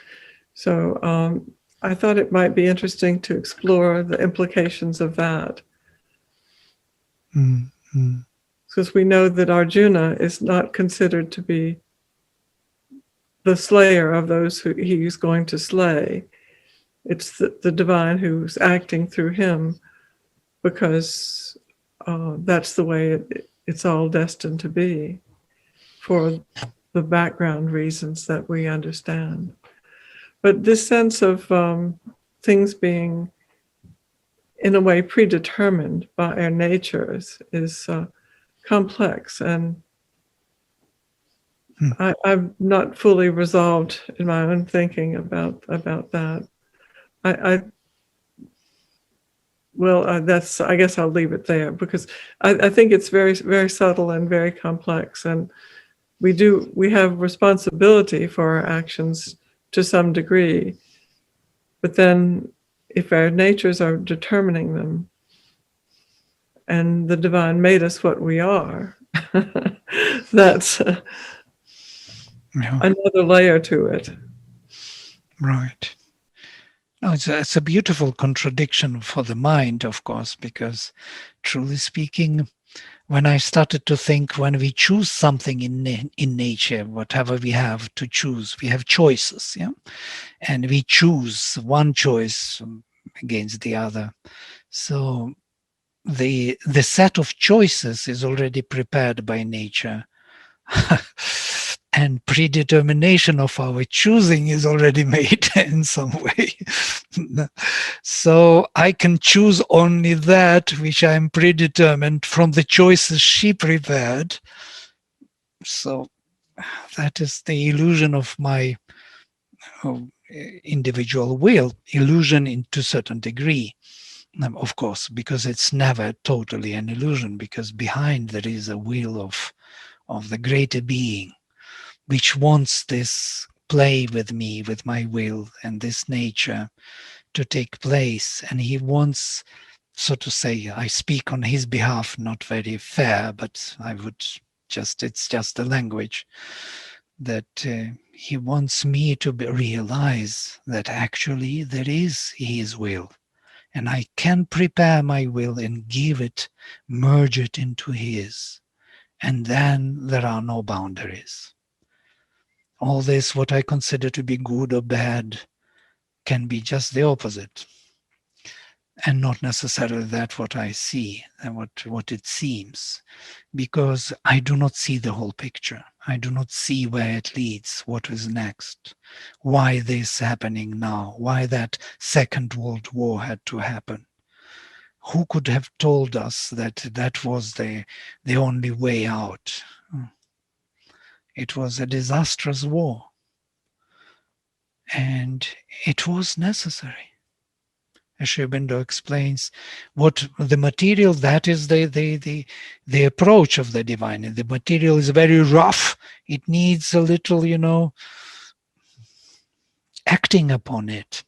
Speaker 6: So I thought it might be interesting to explore the implications of that. Because we know that Arjuna is not considered to be the slayer of those who he is going to slay. It's the divine who's acting through him, because that's the way it's all destined to be, for the background reasons that we understand. But this sense of things being in a way predetermined by our natures is complex, and I'm not fully resolved in my own thinking about that. That's, I guess I'll leave it there, because I think it's very, very subtle and very complex, and we have responsibility for our actions to some degree, but then if our natures are determining them, and the divine made us what we are, that's another layer to it.
Speaker 1: Right. No, it's a beautiful contradiction for the mind, of course, because truly speaking, when I started to think, when we choose something in nature, whatever we have to choose, we have choices, yeah, and we choose one choice against the other. So the set of choices is already prepared by nature. And predetermination of our choosing is already made in some way. So I can choose only that which I am predetermined from the choices she prepared. So that is the illusion of my individual will, illusion to a certain degree, of course, because it's never totally an illusion, because behind there is a will of the greater being, which wants this play with me, with my will and this nature to take place. And he wants, so to say, I speak on his behalf, not very fair, but I would just, it's just the language, that he wants me to realize that actually there is his will. And I can prepare my will and give it, merge it into his. And then there are no boundaries. All this, what I consider to be good or bad, can be just the opposite. And not necessarily that what I see and what it seems. Because I do not see the whole picture. I do not see where it leads, what is next, why this happening now, why that Second World War had to happen. Who could have told us that that was the only way out? It was a disastrous war. And it was necessary. As Sri Aurobindo explains, what the material, that is the approach of the divine. The material is very rough. It needs a little, acting upon it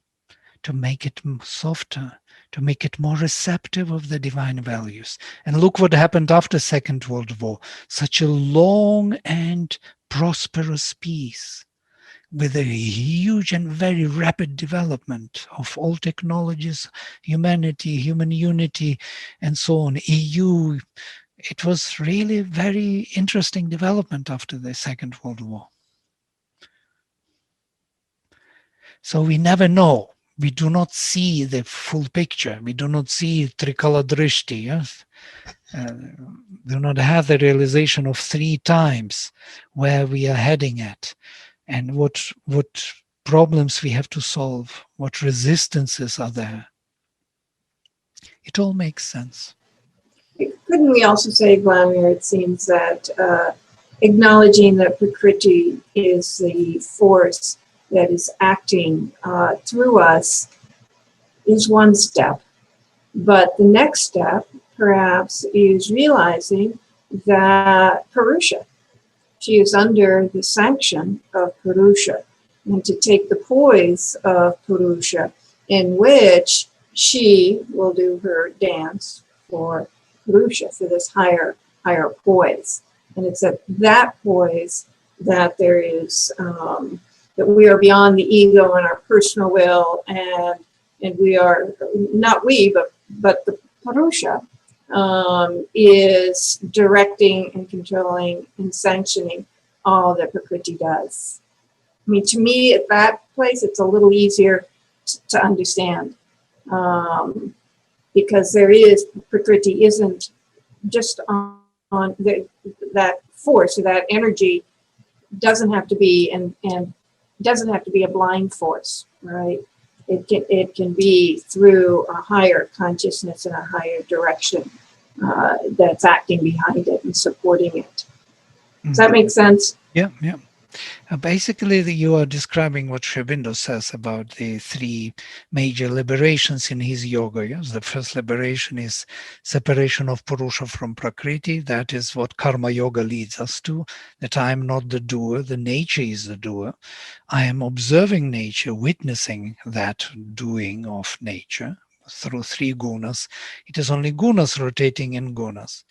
Speaker 1: to make it softer, to make it more receptive of the divine values. And look what happened after Second World War. Such a long and prosperous peace, with a huge and very rapid development of all technologies, humanity, human unity, and so on. EU, it was really very interesting development after the Second World War. So we never know. We do not see the full picture. We do not see Trikala Drishti. Yes? Do not have the realization of 3 times where we are heading at. And what problems we have to solve, what resistances are there. It all makes sense.
Speaker 7: Couldn't we also say, Vladimir, it seems that acknowledging that Prakriti is the force that is acting through us is one step. But the next step, perhaps, is realizing that Purusha, she is under the sanction of Purusha, and to take the poise of Purusha, in which she will do her dance for Purusha, for this higher poise. And it's at that poise that there is, that we are beyond the ego and our personal will, and we are, not we, but the Purusha, is directing and controlling and sanctioning all that Prakriti does. I mean, to me, at that place, it's a little easier to understand, because Prakriti isn't just on that force, or that energy doesn't have to be, and doesn't have to be a blind force, right? It can be through a higher consciousness and a higher direction that's acting behind it and supporting it. Does that make sense?
Speaker 1: Yeah. Basically, you are describing what Sri Aurobindo says about the 3 major liberations in his yoga. Yes? The first liberation is separation of Purusha from Prakriti. That is what Karma Yoga leads us to, that I am not the doer, the nature is the doer. I am observing nature, witnessing that doing of nature through 3 gunas. It is only gunas rotating in gunas.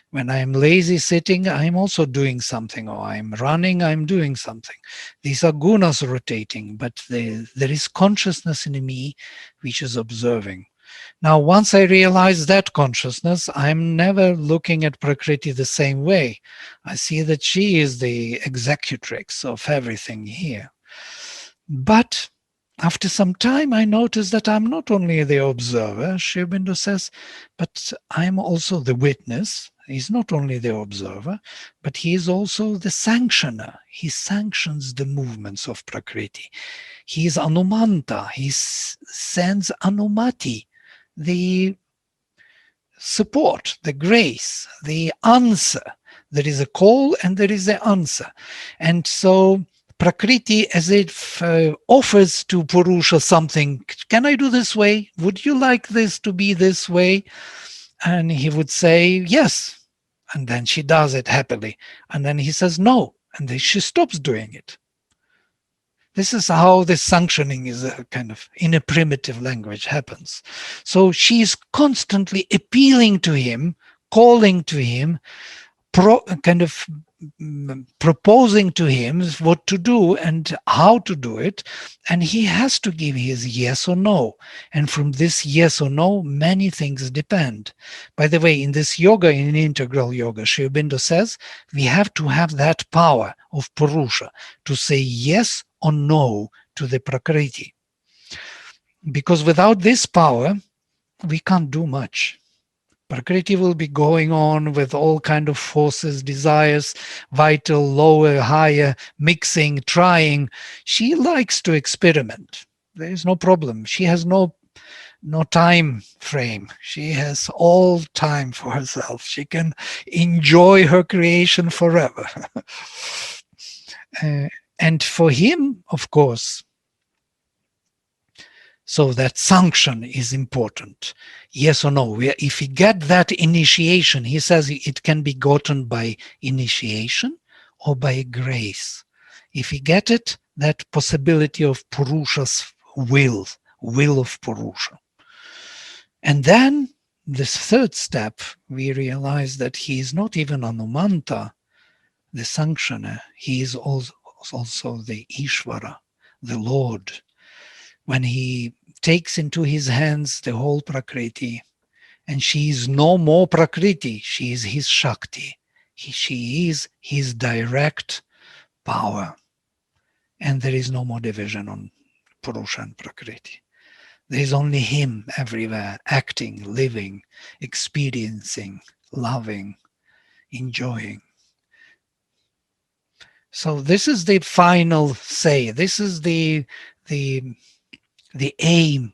Speaker 1: When I am lazy sitting, I am also doing something, or I am running, I am doing something. These are gunas rotating, but there is consciousness in me which is observing. Now, once I realize that consciousness, I'm never looking at Prakriti the same way. I see that she is the executrix of everything here. But after some time, I notice that I'm not only the observer, Sri Aurobindo says, but I'm also the witness. He's not only the observer, but he is also the sanctioner. He sanctions the movements of Prakriti. He is Anumanta. He sends Anumati, the support, the grace, the answer. There is a call and there is the answer. And so Prakriti as if offers to Purusha something. Can I do this way? Would you like this to be this way? And he would say, yes. And then she does it happily. And then he says, no. And then she stops doing it. This is how the sanctioning is a kind of in a primitive language happens. So she's constantly appealing to him, calling to him, proposing to him what to do and how to do it, and he has to give his yes or no. And from this yes or no, many things depend. By the way, in this yoga, in integral yoga, Sri Aurobindo says we have to have that power of Purusha to say yes or no to the Prakriti. Because without this power, we can't do much. Prakriti will be going on with all kind of forces, desires, vital, lower, higher, mixing, trying. She likes to experiment. There is no problem. She has no time frame. She has all time for herself. She can enjoy her creation forever. And for him, of course, so that sanction is important. Yes or no. If we get that initiation, he says it can be gotten by initiation or by grace. If we get it, that possibility of Purusha's will of Purusha. And then this third step, we realize that he is not even Anumanta, the sanctioner. He is also the Ishvara, the Lord. When he takes into his hands the whole Prakriti, and she is no more Prakriti, she is his Shakti. She is his direct power. And there is no more division on Purusha and Prakriti. There is only him everywhere, acting, living, experiencing, loving, enjoying. So this is the final say. This is the aim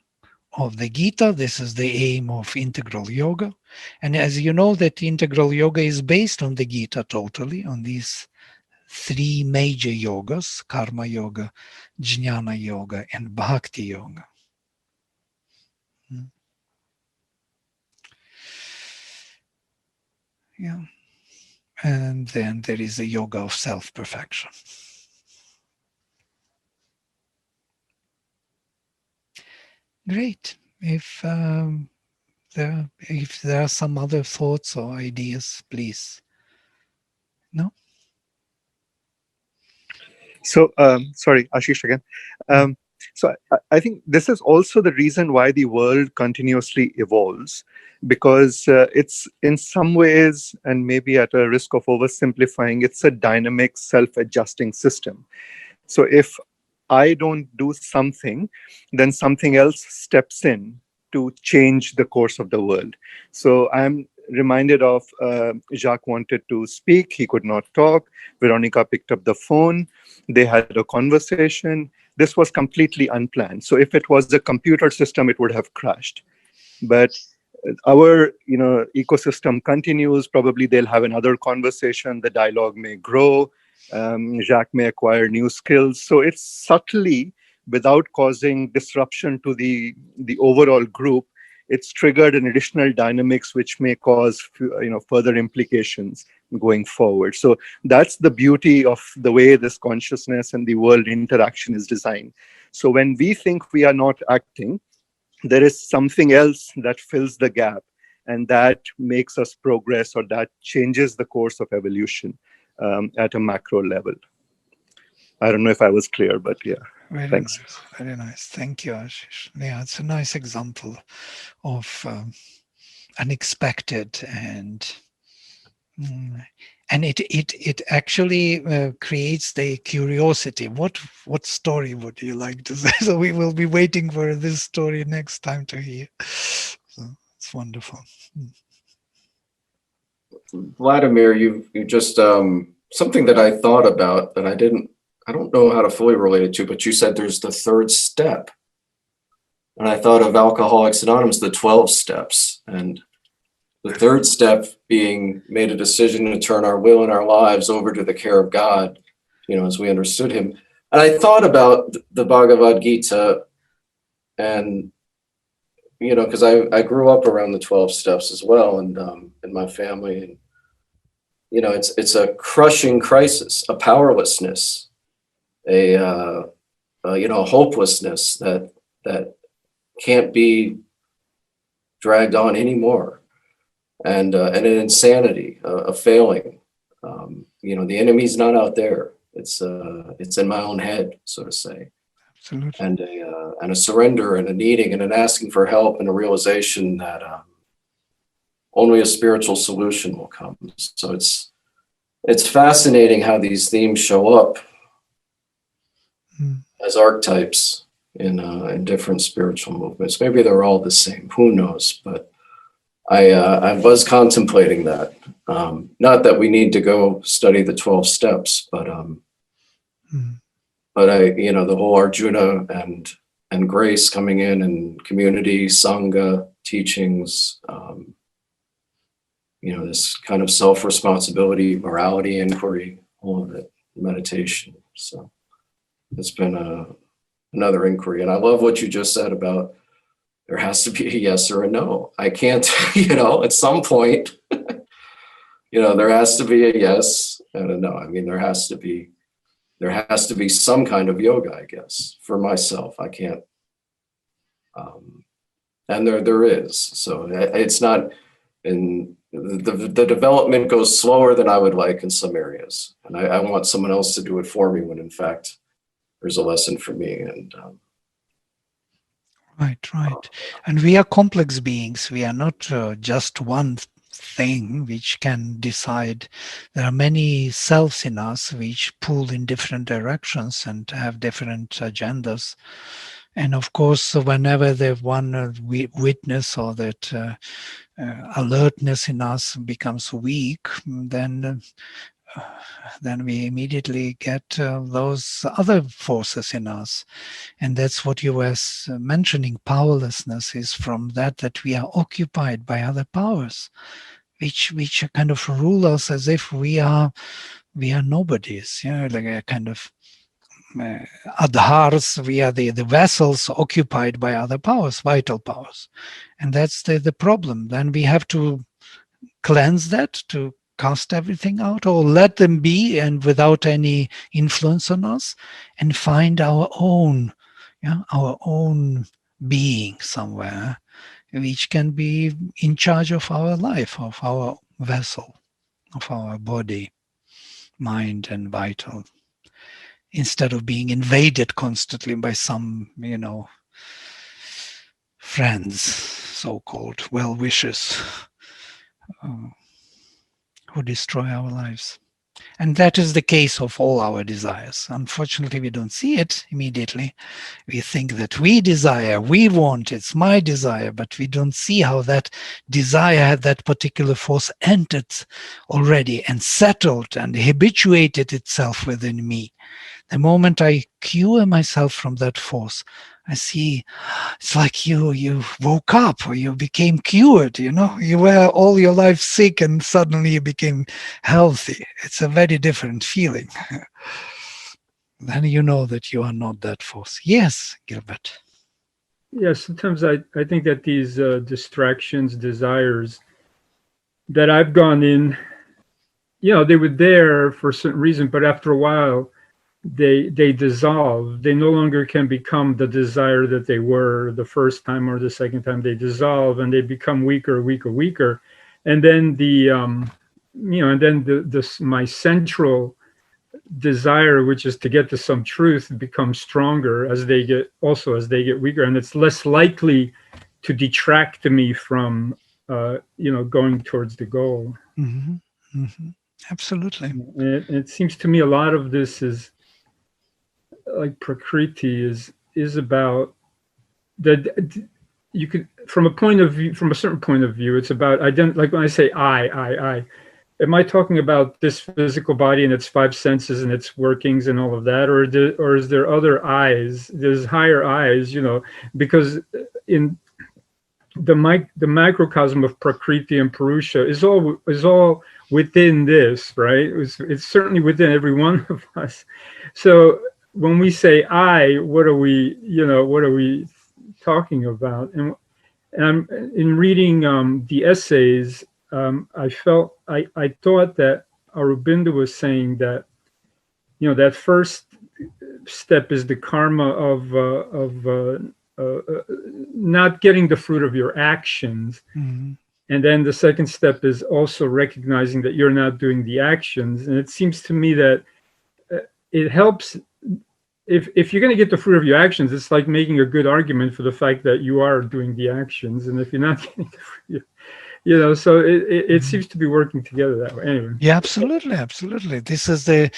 Speaker 1: of the Gita. This is the aim of integral yoga. And as you know, that integral yoga is based on the Gita totally, on these three major yogas: karma yoga, jnana yoga, and bhakti yoga. Yeah. And then there is the yoga of self-perfection. Great. If there are some other thoughts or ideas, please. No?
Speaker 5: So, sorry, Ashish again. So I think this is also the reason why the world continuously evolves, because it's in some ways, and maybe at a risk of oversimplifying, it's a dynamic, self-adjusting system. So if I don't do something, then something else steps in to change the course of the world. So I'm reminded of Jacques wanted to speak. He could not talk. Veronica picked up the phone. They had a conversation. This was completely unplanned. So if it was a computer system, it would have crashed. But our ecosystem continues. Probably they'll have another conversation. The dialogue may grow. Jacques may acquire new skills. So it's subtly, without causing disruption to the overall group, it's triggered an additional dynamics which may cause further implications going forward. So that's the beauty of the way this consciousness and the world interaction is designed. So when we think we are not acting, there is something else that fills the gap, and that makes us progress, or that changes the course of evolution at a macro level. I don't know if I was clear, but yeah.
Speaker 1: Very
Speaker 5: Thanks.
Speaker 1: nice. Very nice. Thank you, Ashish. Yeah, it's a nice example of unexpected and it actually creates the curiosity. What story would you like to say? So we will be waiting for this story next time to hear. So it's wonderful.
Speaker 2: Vladimir, you just something that I thought about that I don't know how to fully relate it to, but you said there's the third step. And I thought of Alcoholics Anonymous, the 12 steps. And the third step being made a decision to turn our will and our lives over to the care of God, as we understood him. And I thought about the Bhagavad Gita, and because I grew up around the 12 steps as well, and in my family, and it's a crushing crisis, a powerlessness, a hopelessness that can't be dragged on anymore, and an insanity, a failing. The enemy's not out there. It's in my own head, so to say.
Speaker 1: Absolutely.
Speaker 2: And a surrender and a needing and an asking for help and a realization that only a spiritual solution will come. So it's fascinating how these themes show up as archetypes in different spiritual movements. Maybe they're all the same. Who knows? But I was contemplating that. Not that we need to go study the 12 steps, but the whole Arjuna and grace coming in, and community, sangha, teachings, this kind of self-responsibility, morality, inquiry, all of it, meditation. So it's been another inquiry. And I love what you just said about there has to be a yes or a no. I can't, at some point, there has to be a yes and a no. I mean, there has to be some kind of yoga, I guess, for myself. I can't, and there is. So it's not in the development goes slower than I would like in some areas. And I want someone else to do it for me when in fact there's a lesson for me. And
Speaker 1: Right. And we are complex beings. We are not just one thing which can decide. There are many selves in us which pull in different directions and have different agendas. And of course, whenever the one witness or that alertness in us becomes weak, then we immediately get those other forces in us. And that's what you were mentioning. Powerlessness is from that we are occupied by other powers, which kind of rule us as if we are nobodies, like a kind of adhars. We are the vessels occupied by other powers, vital powers. And that's the problem. Then we have to cleanse that, to cast everything out, or let them be and without any influence on us, and find our own being somewhere, which can be in charge of our life, of our vessel, of our body, mind, and vital, instead of being invaded constantly by some, friends, so-called well-wishers, who destroy our lives. And that is the case of all our desires. Unfortunately, we don't see it immediately. We think that we desire, we want, it's my desire, but we don't see how that desire, that particular force entered already and settled and habituated itself within me. The moment I cure myself from that force, I see it's like you woke up, or you became cured, you were all your life sick and suddenly you became healthy. It's a very different feeling. Then you know that you are not that force. Yes, Gilbert.
Speaker 8: Yeah, sometimes I think that these distractions, desires that I've gone in, they were there for a certain reason, but after a while, they dissolve. They no longer can become the desire that they were the first time or the second time. They dissolve and they become weaker, and then my central desire, which is to get to some truth, becomes stronger as they get weaker, and it's less likely to detract me from going towards the goal.
Speaker 1: Mm-hmm. Mm-hmm. Absolutely.
Speaker 8: It seems to me a lot of this is like Prakriti is about that. You could, from a certain point of view, it's about like when I say I, am I talking about this physical body and its five senses and its workings and all of that, or is there other eyes? There's higher eyes, because in the microcosm of Prakriti and Purusha is all within this, right? It's certainly within every one of us. So when we say I, what are we, what are we talking about? And I'm in reading the essays, I thought that Aurobindo was saying that, that first step is the karma of not getting the fruit of your actions.
Speaker 1: Mhm.
Speaker 8: And then the second step is also recognizing that you're not doing the actions. And it seems to me that it helps if you're going to get the fruit of your actions, it's like making a good argument for the fact that you are doing the actions. And if you're not getting the fruit, so it seems to be working together that way. Anyway.
Speaker 1: Yeah, absolutely, absolutely. This is the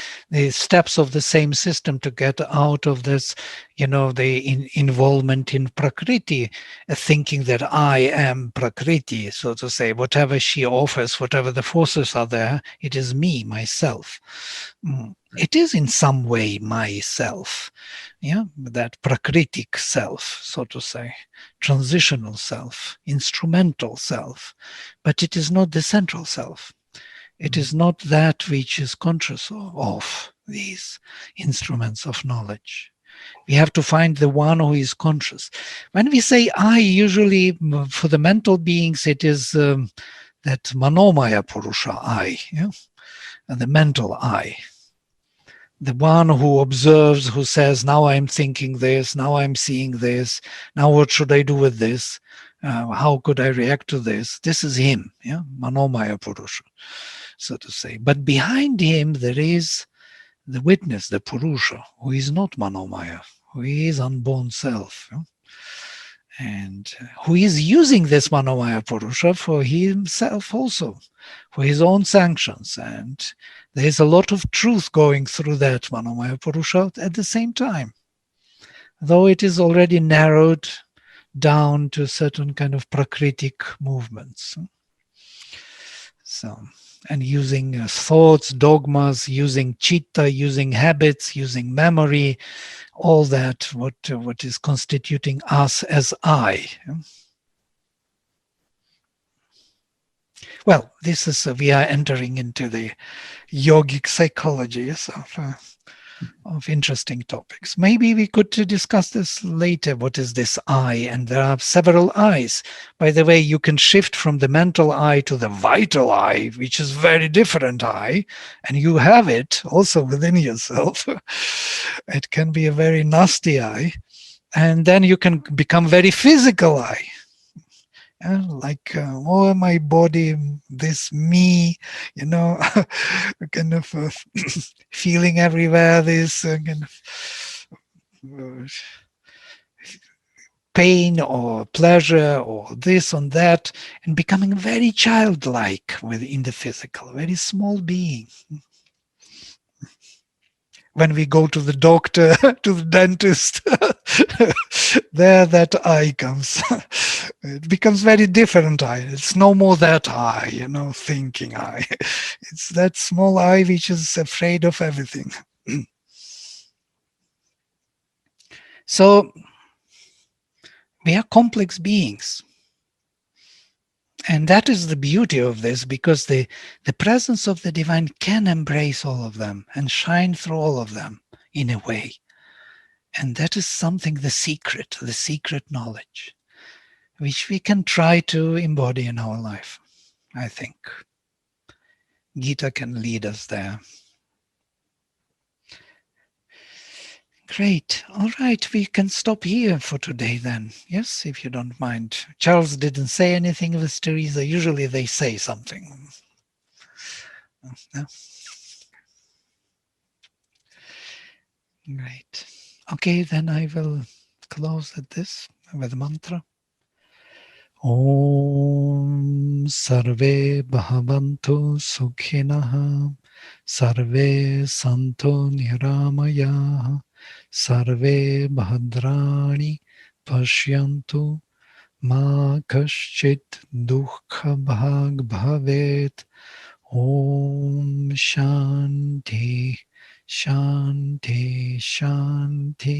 Speaker 1: steps of the same system to get out of this, the involvement in Prakriti, thinking that I am Prakriti, so to say. Whatever she offers, whatever the forces are there, it is me, myself. It is in some way myself, that Prakritic self, so to say, transitional self, instrumental self, but it is not the central self. It is not that which is conscious of these instruments of knowledge. We have to find the one who is conscious. When we say I, usually for the mental beings, it is that Manomaya Purusha I, and the mental I. The one who observes, who says, now I'm thinking this, now I'm seeing this, now what should I do with this? How could I react to this? This is him, Manomaya Purusha, so to say. But behind him, there is the witness, the Purusha, who is not Manomaya, who is unborn self, and who is using this Manomaya Purusha for himself also, for his own sanctions. And there is a lot of truth going through that Manomaya Purusha at the same time, though it is already narrowed down to certain kind of Prakritic movements. So, and using thoughts, dogmas, using chitta, using habits, using memory, all that, what is constituting us as I. Well, this is, we are entering into the yogic psychology of interesting topics. Maybe we could discuss this later. What is this I? And there are several I's. By the way, you can shift from the mental I to the vital I, which is very different I, and you have it also within yourself. It can be a very nasty I. And then you can become very physical I. Like, oh, my body, this me, kind of feeling everywhere, this kind of pain or pleasure or this and that, and becoming very childlike within the physical, very small being. When we go to the doctor, to the dentist, there that I comes. It becomes very different I. It's no more that I, thinking I. It's that small I which is afraid of everything. So we are complex beings. And that is the beauty of this, because the presence of the divine can embrace all of them and shine through all of them in a way. And that is something, the secret knowledge, which we can try to embody in our life, I think. Gita can lead us there. Great. All right, we can stop here for today then. Yes, if you don't mind. Charles didn't say anything with Teresa. Usually they say something. No? Great. Okay, then I will close at this with a mantra. Om Sarve Bhavantu Sukhinah Sarve Santo Niramaya Sarve Bhadrani Pashyantu Ma Kaschit Dukkha Bhag Bhavet. Om Shanti Shanti Shanti.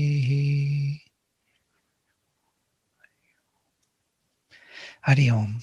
Speaker 1: Hari Om.